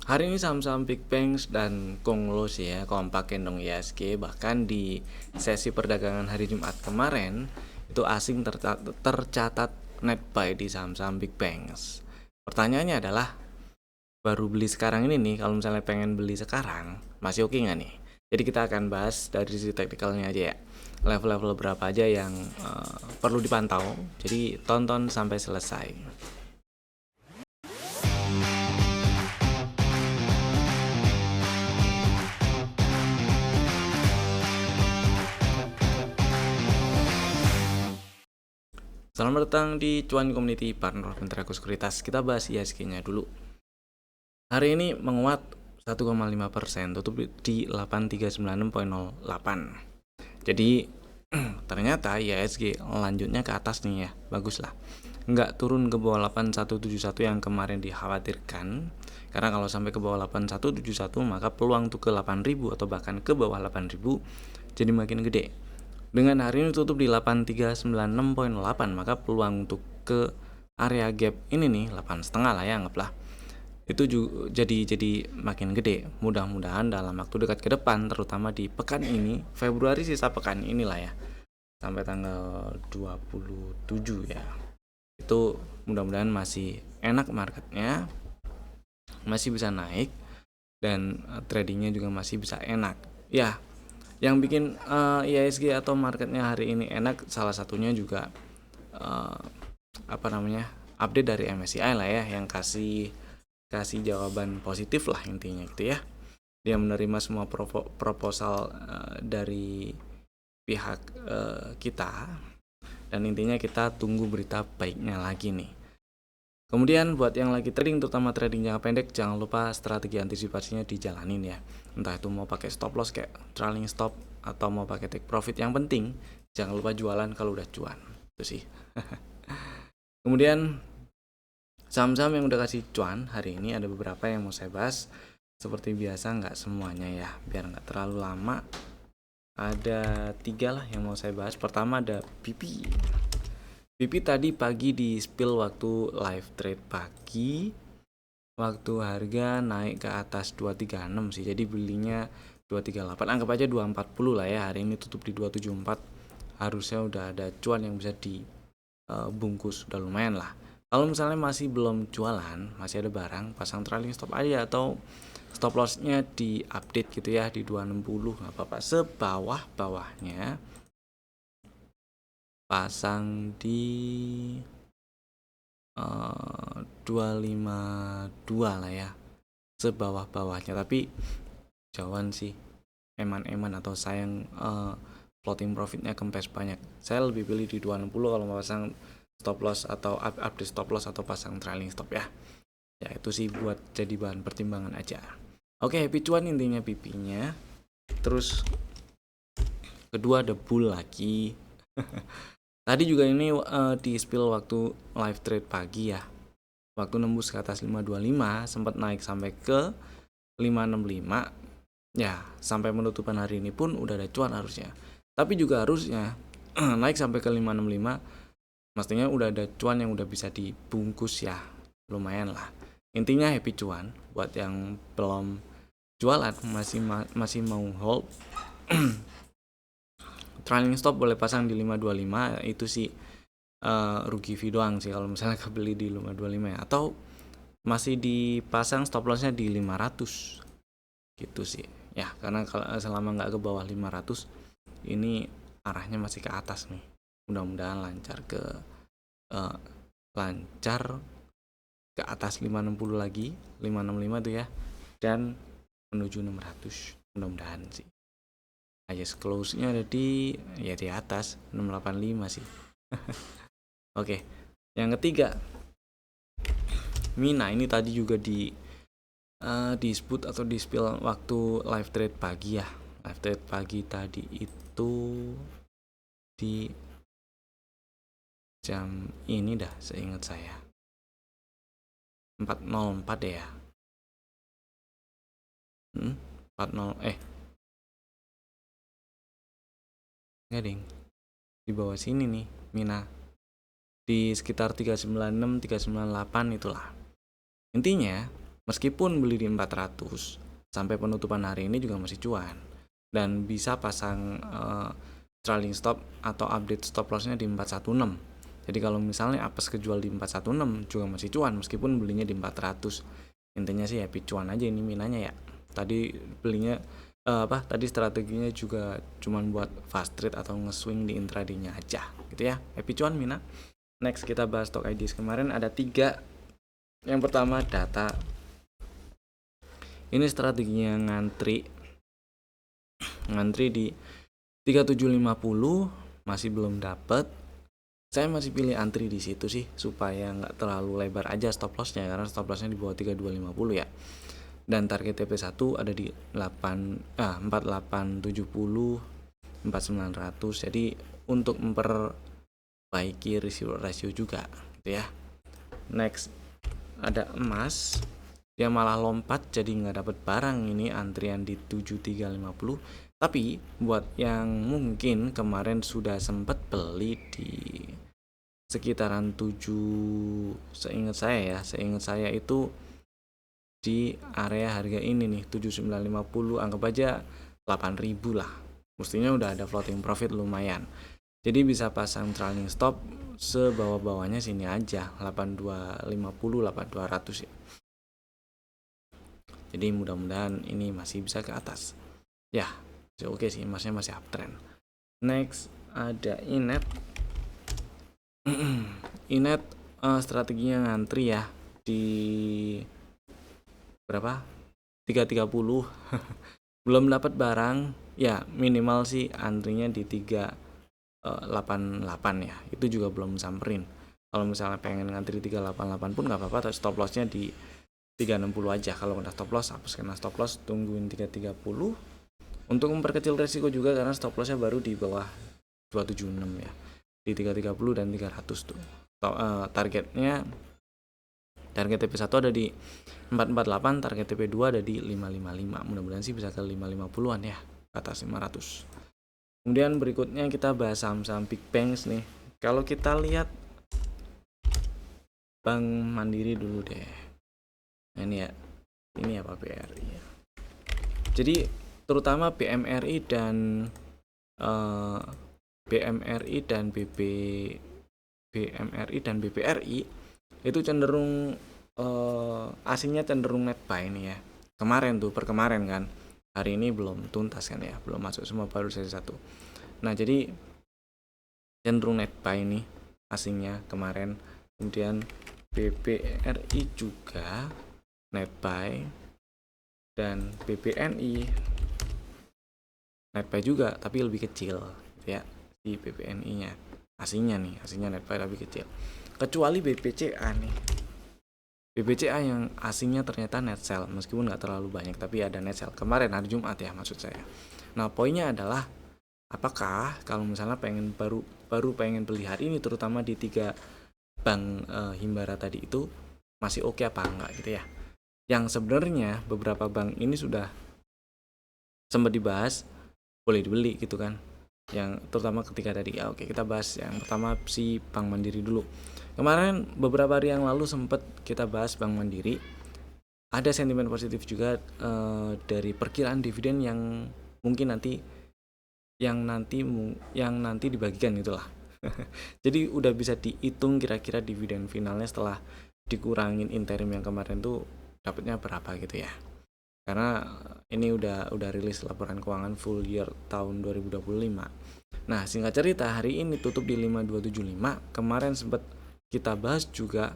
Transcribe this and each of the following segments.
Hari ini saham-saham Big Banks dan Konglos ya kompak gendong IHSG. Bahkan di sesi perdagangan hari Jumat kemarin itu asing tercatat net buy di saham-saham Big Banks. Pertanyaannya adalah, baru beli sekarang ini nih, kalau misalnya pengen beli sekarang masih oke nggak nih? Jadi kita akan bahas dari sisi teknikalnya aja ya, level-level berapa aja yang perlu dipantau. Jadi tonton sampai selesai. Selamat datang di Cuan Community Partner Pentraku Sekuritas. Kita bahas IHSG-nya dulu. Hari ini menguat 1,5%, tutup di 8396,08. Jadi ternyata IHSG lanjutnya ke atas nih ya, bagus lah. Nggak turun ke bawah 8171 yang kemarin dikhawatirkan. Karena kalau sampai ke bawah 8171 maka peluang untuk ke 8000 atau bahkan ke bawah 8000 jadi makin gede. Dengan hari ini tutup di 8396,8, maka peluang untuk ke area gap ini nih 8,5 lah ya, anggaplah. Itu juga jadi makin gede. Mudah-mudahan dalam waktu dekat ke depan, terutama di pekan ini, Februari sisa pekan inilah ya, sampai tanggal 27 ya. Itu mudah-mudahan masih enak marketnya, masih bisa naik, dan tradingnya juga masih bisa enak. Ya, yang bikin IHSG atau marketnya hari ini enak salah satunya juga update dari MSCI lah ya, yang kasih jawaban positif lah intinya gitu ya. Dia menerima semua proposal dari pihak kita, dan intinya kita tunggu berita baiknya lagi nih. Kemudian buat yang lagi trading, terutama trading jangka pendek, jangan lupa strategi antisipasinya dijalanin ya. Entah itu mau pakai stop loss kayak trailing stop atau mau pakai take profit, yang penting jangan lupa jualan kalau udah cuan. Itu sih. Kemudian saham-saham yang udah kasih cuan hari ini ada beberapa yang mau saya bahas. Seperti biasa nggak semuanya ya, biar nggak terlalu lama. Ada 3 lah yang mau saya bahas. Pertama ada BP. BP tadi pagi di spill waktu live trade pagi, waktu harga naik ke atas 236 sih, jadi belinya 238, anggap aja 240 lah ya. Hari ini tutup di 274, harusnya udah ada cuan yang bisa dibungkus, udah lumayan lah. Kalau misalnya masih belum jualan, masih ada barang, pasang trailing stop aja atau stop lossnya di update gitu ya, di 260 nggak apa-apa. Sebawah-bawahnya pasang di 252 lah ya, sebawah-bawahnya. Tapi jauhan sih, eman-eman atau sayang floating profitnya kempes banyak. Saya lebih pilih di 260 kalau mau pasang stop loss atau update stop loss atau pasang trailing stop ya. Ya itu sih buat jadi bahan pertimbangan aja. Oke, happy cuan intinya pipinya. Terus kedua ada bull lagi. Tadi juga ini di spill waktu live trade pagi ya. Waktu nembus ke atas 525 sempat naik sampai ke 565. Ya, sampai penutupan hari ini pun udah ada cuan harusnya. Tapi juga harusnya naik sampai ke 565, mestinya udah ada cuan yang udah bisa dibungkus ya. Lumayan lah. Intinya happy cuan. Buat yang belum jualan, masih mau hold, trailing stop boleh pasang di 525. Itu sih rugi fee doang sih kalau misalnya kebeli di 525 ya. Atau masih dipasang stop lossnya di 500 gitu sih ya, karena kalau selama nggak ke bawah 500 ini arahnya masih ke atas nih. Mudah-mudahan uh, lancar ke atas 560 lagi, 565 tuh ya, dan menuju 600 mudah-mudahan sih. Highest close-nya ada di atas 685 sih. Oke, yang ketiga Mina. Ini tadi juga disebut atau di spill waktu live trade pagi ya. Live trade pagi tadi itu di jam ini dah, seingat saya 404 ya. 40 enggak ding, di bawah sini nih Mina, di sekitar 396 398 itulah. Intinya meskipun beli di 400 sampai penutupan hari ini juga masih cuan, dan bisa pasang trailing stop atau update stop lossnya di 416. Jadi kalau misalnya apes kejual di 416 juga masih cuan meskipun belinya di 400. Intinya sih happy cuan aja ini minanya ya. Tadi belinya tadi strateginya juga cuman buat fast trade atau nge-swing di intraday-nya aja gitu ya. Happy cuan mina. Next kita bahas stock IDs. Kemarin ada 3. Yang pertama data. Ini strateginya ngantri di 3750 masih belum dapet. Saya masih pilih antri di situ sih supaya nggak terlalu lebar aja stop lossnya, karena stop lossnya di bawah 3250 ya. Dan target TP1 ada di 4870 4900. Jadi untuk memperbaiki ratio juga gitu ya. Next ada emas, dia malah lompat jadi nggak dapat barang. Ini antrian di 7350. Tapi buat yang mungkin kemarin sudah sempat beli di sekitaran 7, seingat saya itu di area harga ini nih 7950, anggap aja 8000 lah. Mestinya udah ada floating profit lumayan. Jadi bisa pasang trailing stop sebawah-bawahnya sini aja 8250 8200 ya. Jadi mudah-mudahan ini masih bisa ke atas. Ya, oke sih, emasnya masih uptrend. Next ada Inet. Inet strateginya ngantri ya di berapa? 330. Belum dapat barang ya, minimal sih antrinya di 388 ya. Itu juga belum samperin. Kalau misalnya pengen ngantri 388 pun nggak apa-apa, stop lossnya di 360 aja. Kalau udah stop loss, hapus kena stop loss, tungguin 330 untuk memperkecil resiko juga, karena stop lossnya baru di bawah 276 ya, di 330 dan 300 tuh. Targetnya, target TP1 ada di 448, target TP2 ada di 555. Mudah-mudahan sih bisa ke 550-an ya, ke atas 500. Kemudian berikutnya kita bahas saham-saham big banks nih. Kalau kita lihat Bank Mandiri dulu deh. Nah, ini ya Pak BRI ya. Jadi terutama BMRI dan BPRI itu cenderung asingnya cenderung net buy ini ya. Kemarin tuh, per kemarin kan. Hari ini belum tuntas kan ya, belum masuk semua, baru sesi 1. Nah, jadi cenderung net buy ini asingnya kemarin. Kemudian BPRI juga net buy, dan BPNI net buy juga tapi lebih kecil ya. Di BPNI nya asingnya net buy lebih kecil, kecuali BPCA nih. BPCA yang asingnya ternyata net sell, meskipun nggak terlalu banyak tapi ada net sell kemarin hari Jumat ya maksud saya. Nah, poinnya adalah apakah kalau misalnya baru pengen beli hari ini, terutama di 3 bank Himbara tadi itu, masih oke apa enggak gitu ya. Yang sebenarnya beberapa bank ini sudah sempat dibahas boleh dibeli gitu kan, yang terutama ketika tadi oke, kita bahas yang pertama si Bank Mandiri dulu. Kemarin beberapa hari yang lalu sempat kita bahas Bank Mandiri, ada sentimen positif juga dari perkiraan dividen yang mungkin nanti dibagikan itulah. Jadi udah bisa dihitung kira-kira dividen finalnya setelah dikurangin interim yang kemarin tuh dapatnya berapa gitu ya. Karena ini udah rilis laporan keuangan full year tahun 2025. Nah, singkat cerita hari ini tutup di 5275. Kemarin sempat kita bahas juga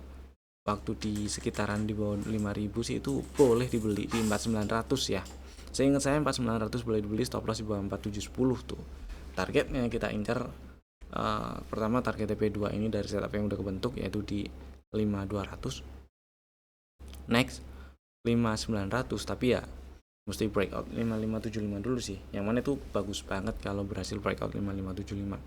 waktu di sekitaran di bawah 5000 sih, itu boleh dibeli di 4900 ya. Seingat saya 4900 boleh dibeli, stop loss di bawah 4710 tuh. Targetnya kita incar pertama target TP2 ini dari setup yang udah kebentuk yaitu di 5200. Next 5900, tapi ya mesti breakout 5575 dulu sih. Yang mana itu bagus banget kalau berhasil breakout 5575.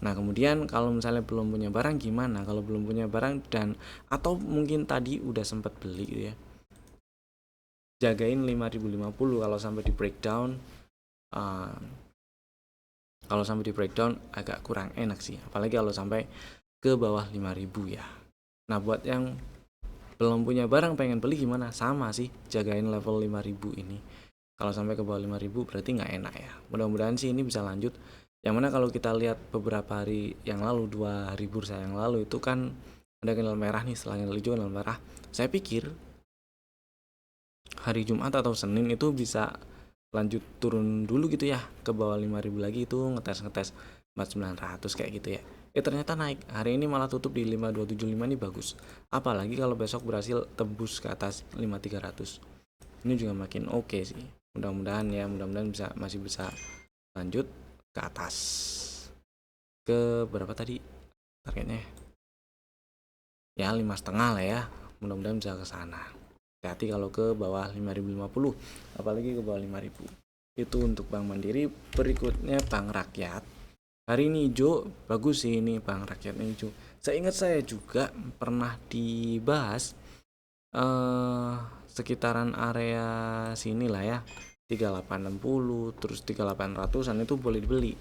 Nah, kemudian kalau misalnya belum punya barang gimana? Kalau belum punya barang dan atau mungkin tadi udah sempat beli gitu ya, jagain 5050. Kalau sampai di breakdown agak kurang enak sih, apalagi kalau sampai ke bawah 5000 ya. Nah, buat yang belum punya barang pengen beli gimana? Sama sih, jagain level 5000 ini. Kalau sampai ke bawah 5000 berarti nggak enak ya. Mudah-mudahan sih ini bisa lanjut. Yang mana kalau kita lihat beberapa hari yang lalu, 2 hari bursa yang lalu itu kan ada candle merah nih, setelah candle hijau candle merah. Saya pikir hari Jumat atau Senin itu bisa lanjut turun dulu gitu ya ke bawah 5000 lagi, itu ngetes 4900 kayak gitu ya. Ternyata naik. Hari ini malah tutup di 5275, ini bagus. Apalagi kalau besok berhasil tembus ke atas 5300. Ini juga makin oke sih. Mudah-mudahan ya, mudah-mudahan masih bisa lanjut ke atas. Ke berapa tadi targetnya? Ya 5,5 lah ya. Mudah-mudahan bisa ke sana. Hati-hati kalau ke bawah 5050, apalagi ke bawah 5000. Itu untuk Bank Mandiri. Berikutnya Bank Rakyat. Hari ini hijau, bagus sih ini Bank Rakyatnya hijau. Saya ingat saya juga pernah dibahas sekitaran area sini lah ya, 3860 terus 3800-an itu boleh dibeli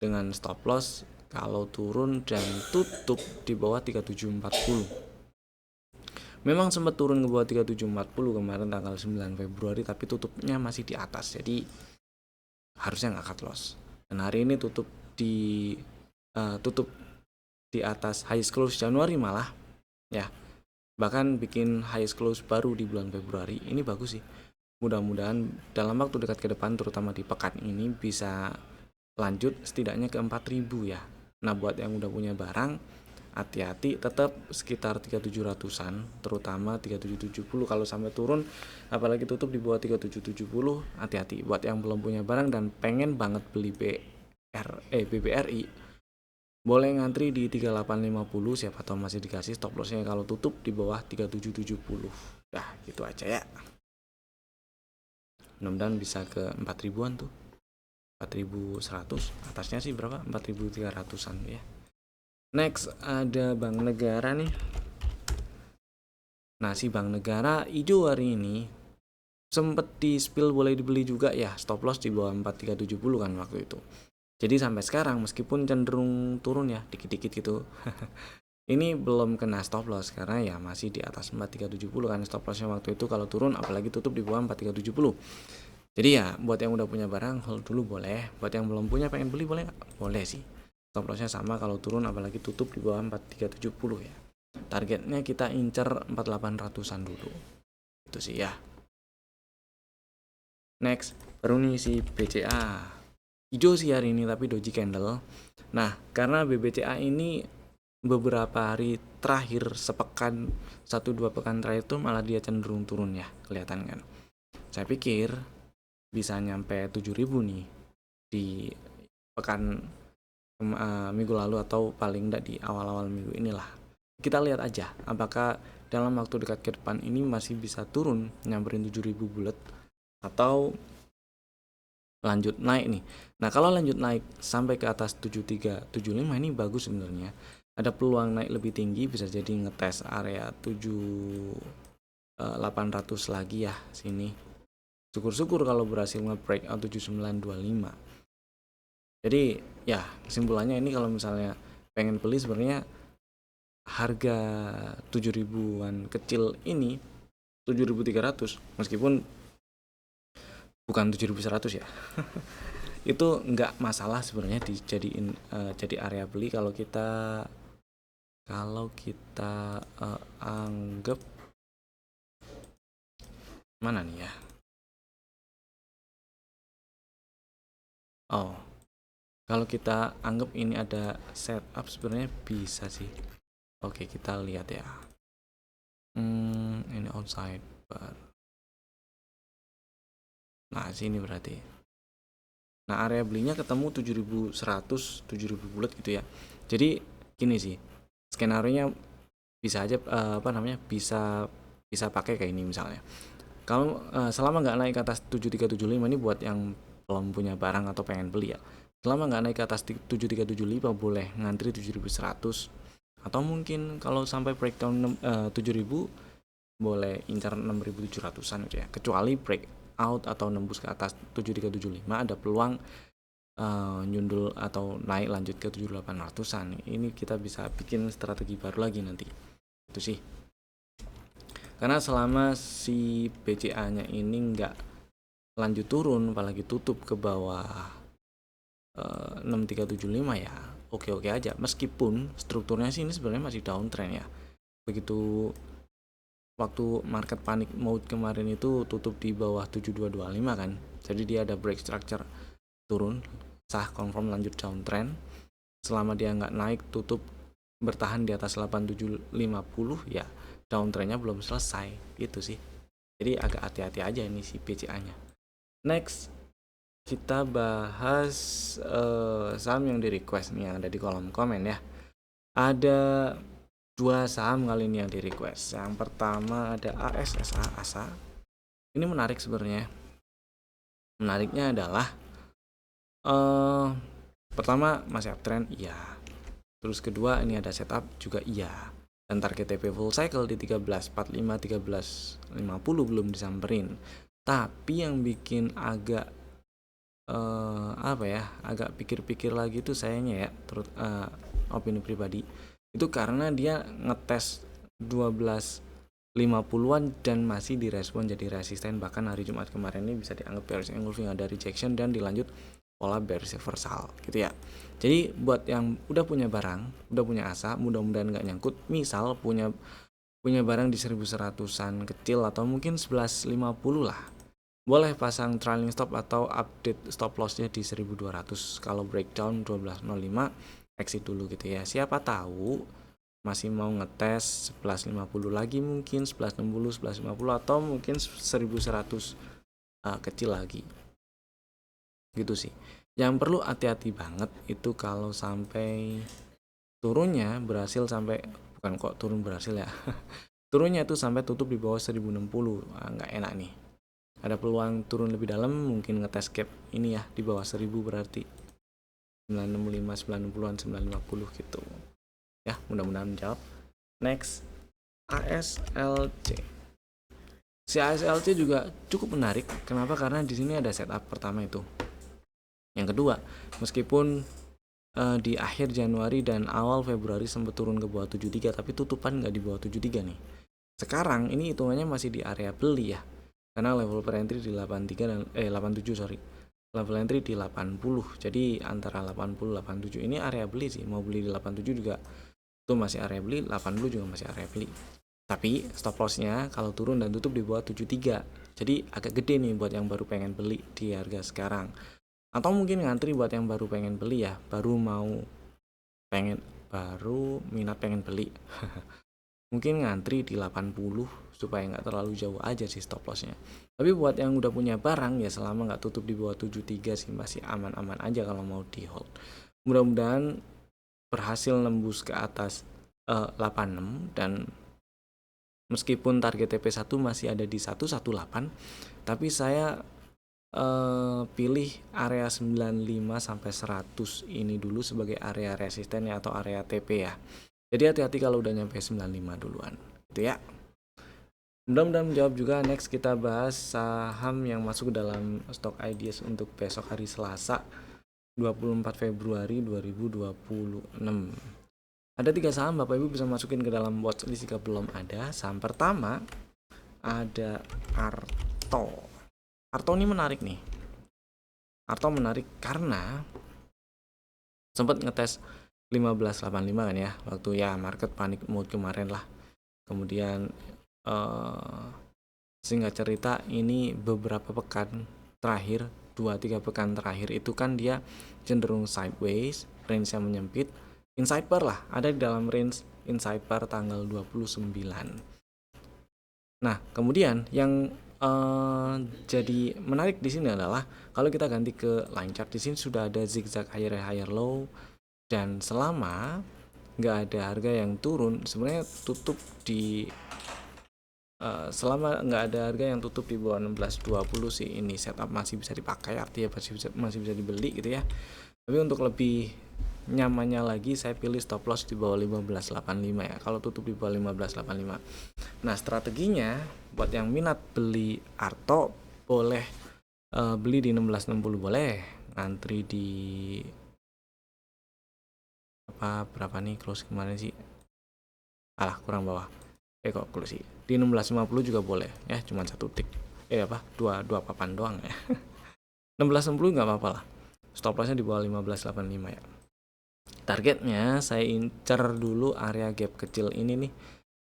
dengan stop loss kalau turun dan tutup di bawah 3740. Memang sempat turun ke bawah 3740 kemarin tanggal 9 Februari, tapi tutupnya masih di atas, jadi harusnya nggak cut loss. Dan hari ini tutup di atas highest close Januari malah ya, bahkan bikin highest close baru di bulan Februari. Ini bagus sih. Mudah-mudahan dalam waktu dekat ke depan, terutama di pekan ini, bisa lanjut setidaknya ke 4000 ya. Nah buat yang udah punya barang, hati-hati tetap sekitar 3700-an, terutama 3770. Kalau sampai turun apalagi tutup di bawah 3770, hati-hati. Buat yang belum punya barang dan pengen banget beli BBRI, boleh ngantri di 3850, siapa tahu masih dikasih stop lossnya kalau tutup di bawah 3770. Dah gitu aja ya. Mudah-mudahan bisa ke 4000-an tuh, 4100, atasnya sih berapa, 4300-an ya. Next ada Bank Negara nih. Nah si Bank Negara hijau hari ini sempet di spill boleh dibeli juga ya, stop loss di bawah 4370 kan waktu itu. Jadi sampai sekarang meskipun cenderung turun ya dikit-dikit gitu ini belum kena stop loss karena ya masih di atas 4370 kan stop lossnya waktu itu kalau turun, apalagi tutup di bawah 4370. Jadi ya buat yang udah punya barang hold dulu boleh, buat yang belum punya pengen beli boleh nggak? Boleh sih. Stop lossnya sama kalau turun, apalagi tutup di bawah 4370 ya. Targetnya kita incer 4800-an dulu. Itu sih ya. Next, baru nih si BCA. Hijau sih hari ini tapi doji candle. Nah, karena BBCA ini beberapa hari terakhir, sepekan 1-2 pekan terakhir itu malah dia cenderung turun ya, kelihatan kan. Saya pikir bisa nyampe 7000 nih di pekan minggu lalu atau paling enggak di awal-awal minggu inilah. Kita lihat aja apakah dalam waktu dekat ke depan ini masih bisa turun nyamperin 7000 bulat atau lanjut naik nih. Nah kalau lanjut naik sampai ke atas 7375 ini bagus sebenarnya. Ada peluang naik lebih tinggi, bisa jadi ngetes area 7800 lagi ya sini. Syukur-syukur kalau berhasil nge-break out 7925. Jadi ya kesimpulannya ini kalau misalnya pengen beli sebenarnya harga 7000-an kecil ini 7300 meskipun bukan 7100 ya. Itu nggak masalah sebenarnya dijadiin jadi area beli kalau kita anggap mana nih ya. Oh, kalau kita anggap ini ada setup sebenarnya bisa sih. Oke, kita lihat ya. Ini outside bar. Nah, sini berarti. Nah, area belinya ketemu 7100, 7000 bulat gitu ya. Jadi gini sih. Skenario-nya bisa aja bisa pakai kayak ini misalnya. Kalau selama nggak naik ke atas 7375 ini buat yang belum punya barang atau pengen beli ya. Selama nggak naik ke atas 7375 boleh ngantri 7100, atau mungkin kalau sampai breakdown 7000 boleh incar 6700-an gitu ya. Kecuali breakout atau nembus ke atas 7375 ada peluang nyundul atau naik lanjut ke 7800-an. Ini kita bisa bikin strategi baru lagi nanti. Itu sih. Karena selama si BCA-nya ini nggak lanjut turun, apalagi tutup ke bawah 6375 ya oke-oke aja, meskipun strukturnya sih ini sebenarnya masih downtrend ya. Begitu waktu market panic mode kemarin itu tutup di bawah 7225 kan, jadi dia ada break structure turun, sah confirm lanjut downtrend. Selama dia nggak naik tutup bertahan di atas 8750 ya downtrendnya belum selesai gitu sih. Jadi agak hati-hati aja ini si BCA nya. Next kita bahas saham yang di request nih yang ada di kolom komen ya. Ada 2 saham kali ini yang di request. Yang pertama ada ASA. Ini menarik sebenarnya. Menariknya adalah pertama masih uptrend iya. Terus kedua ini ada setup juga iya. Dan target TP full cycle di 1345 1350 belum disamperin. Tapi yang bikin agak agak pikir-pikir lagi itu sayangnya ya, opini pribadi itu karena dia ngetes 1250-an dan masih direspon jadi resisten. Bahkan hari Jumat kemarin ini bisa dianggap bearish engulfing, ada rejection dan dilanjut pola bearish reversal gitu ya. Jadi buat yang udah punya barang, udah punya asa, mudah-mudahan nggak nyangkut. Misal punya barang di 1100-an kecil atau mungkin 1150 lah, boleh pasang trailing stop atau update stop lossnya di 1200. Kalau breakdown 1205 exit dulu gitu ya. Siapa tahu masih mau ngetes 1150 lagi, mungkin 1160 1150 atau mungkin 1100 kecil lagi gitu sih. Yang perlu hati-hati banget itu kalau sampai turunnya berhasil sampai, bukan kok turun berhasil ya turunnya itu sampai tutup di bawah 1060, nggak enak nih. Ada peluang turun lebih dalam, mungkin ngetes cap ini ya di bawah 1000, berarti 965 90-an 950 gitu ya. Mudah-mudahan menjawab. Next, ASLC. Si ASLC juga cukup menarik. Kenapa? Karena di sini ada setup pertama itu. Yang kedua, meskipun di akhir Januari dan awal Februari sempat turun ke bawah 73, tapi tutupan nggak di bawah 73 nih. Sekarang ini hitungannya masih di area beli ya. Karena level per entry di 83 dan 87 sorry. Level entry di 80. Jadi antara 80 87 ini area beli sih. Mau beli di 87 juga itu masih area beli, 80 juga masih area beli. Tapi stop lossnya kalau turun dan tutup di bawah 73. Jadi agak gede nih buat yang baru pengen beli di harga sekarang. Atau mungkin ngantri buat yang baru pengen beli ya, baru minat pengen beli. Mungkin ngantri di 80 supaya nggak terlalu jauh aja sih stop lossnya. Tapi buat yang udah punya barang ya, selama nggak tutup di bawah 73 sih masih aman-aman aja kalau mau di hold. Mudah-mudahan berhasil nembus ke atas 86, dan meskipun target TP1 masih ada di 118, tapi saya pilih area 95 sampai 100 ini dulu sebagai area resisten ya, atau area TP ya. Jadi hati-hati kalau udah nyampe 95 duluan gitu ya. Mudah-mudahan menjawab juga. Next kita bahas saham yang masuk dalam stock ideas untuk besok hari Selasa 24 Februari 2026. Ada 3 saham Bapak Ibu bisa masukin ke dalam watchlist jika belum ada. Saham pertama ada Arto. Arto ini menarik nih. Arto menarik karena sempat ngetes 1585 kan ya, waktu ya market panic mode kemarin lah. Kemudian singkat cerita ini beberapa pekan terakhir, 2-3 pekan terakhir itu kan dia cenderung sideways, range yang menyempit, inside bar lah, ada di dalam range inside bar tanggal 29. Nah, kemudian yang jadi menarik di sini adalah kalau kita ganti ke line chart, di sini sudah ada zigzag higher low, dan selama nggak ada harga yang turun, sebenarnya tutup di selama nggak ada harga yang tutup di bawah 1620 sih ini setup masih bisa dipakai, artinya masih bisa dibeli gitu ya. Tapi untuk lebih nyamannya lagi saya pilih stop loss di bawah 1585 ya, kalau tutup di bawah 1585. Nah, strateginya buat yang minat beli Arto boleh beli di 1660, boleh ngantri di berapa nih close kemarin sih, kurang bawah kok konklusi di 16.50 juga boleh ya, cuma satu tick dua papan doang ya. 16.60 nggak apa-apa lah, stop lossnya di bawah 15.85 ya. Targetnya saya incer dulu area gap kecil ini nih,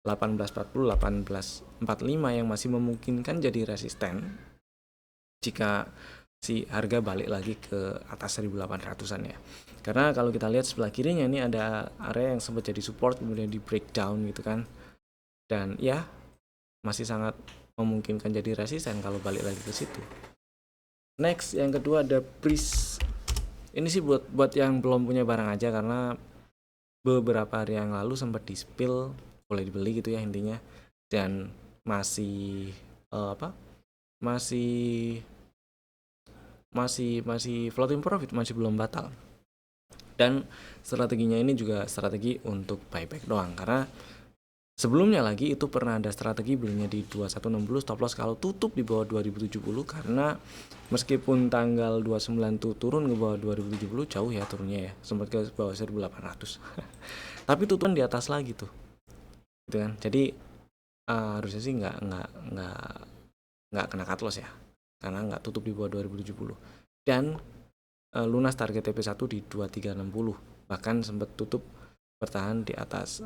18.40 18.45 yang masih memungkinkan jadi resisten jika si harga balik lagi ke atas 1800-an ya. Karena kalau kita lihat sebelah kirinya ini ada area yang sempat jadi support kemudian di breakdown gitu kan. Dan ya masih sangat memungkinkan jadi resisten kalau balik lagi ke situ. Next yang kedua ada Breeze. Ini sih buat yang belum punya barang aja, karena beberapa hari yang lalu sempat di spill, boleh dibeli gitu ya intinya, dan masih masih floating profit, masih belum batal. Dan strateginya ini juga strategi untuk buyback doang, karena sebelumnya lagi itu pernah ada strategi belinya di 2160 stop loss kalau tutup di bawah 2070, karena meskipun tanggal 29 tuh turun ke bawah 2070 jauh ya turunnya ya, sempat ke bawah 1800 tapi tutupan di atas lagi tuh gitu kan. Jadi harusnya sih nggak kena cut loss ya, karena nggak tutup di bawah 2070 dan lunas target TP1 di 2360, bahkan sempat tutup bertahan di atas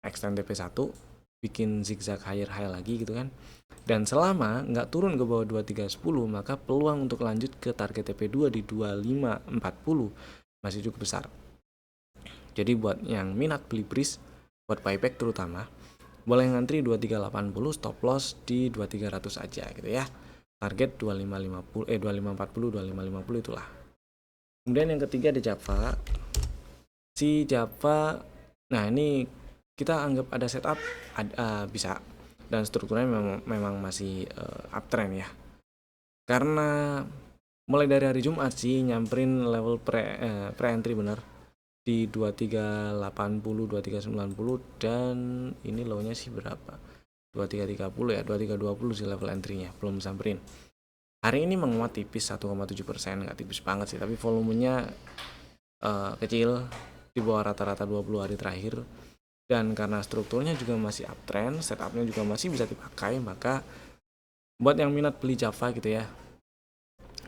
extend TP1, bikin zigzag higher high lagi gitu kan. Dan selama nggak turun ke bawah 2310, maka peluang untuk lanjut ke target TP2 di 2540 masih cukup besar. Jadi buat yang minat beli Breeze buat buyback terutama, boleh ngantri 2380, stop loss di 2300 aja gitu ya. Target 2540 2540 2550 itulah. Kemudian yang ketiga ada Java. Si Java, nah ini kita anggap ada setup, bisa, dan strukturnya memang masih uptrend ya, karena mulai dari hari Jumat sih nyamperin level pre entry bener di 2380 2390, dan ini low-nya sih berapa, 2330 ya, 2320 sih level entry-nya, belum samperin. Hari ini menguat tipis 1,7%, nggak tipis banget sih, tapi volumenya kecil di bawah rata-rata 20 hari terakhir. Dan karena strukturnya juga masih uptrend, setupnya juga masih bisa dipakai, maka buat yang minat beli Java gitu ya,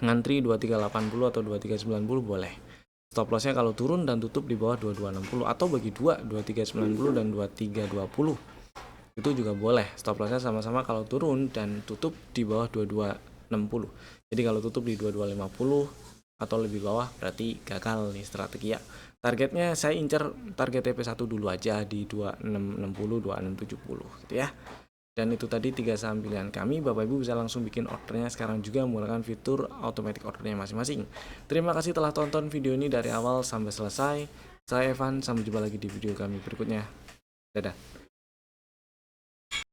ngantri 2380 atau 2390 boleh. Stop lossnya kalau turun dan tutup di bawah 2260, atau bagi dua 2390 dan 2320 itu juga boleh. Stop lossnya sama-sama kalau turun dan tutup di bawah 2260. Jadi kalau tutup di 2250 atau lebih bawah berarti gagal nih strategi ya. Targetnya saya incer target TP1 dulu aja di 2660 2670 gitu ya. Dan itu tadi 3 saham pilihan kami. Bapak Ibu bisa langsung bikin ordernya sekarang juga menggunakan fitur automatic ordernya masing-masing. Terima kasih telah tonton video ini dari awal sampai selesai. Saya Evan, sampai jumpa lagi di video kami berikutnya. Dadah.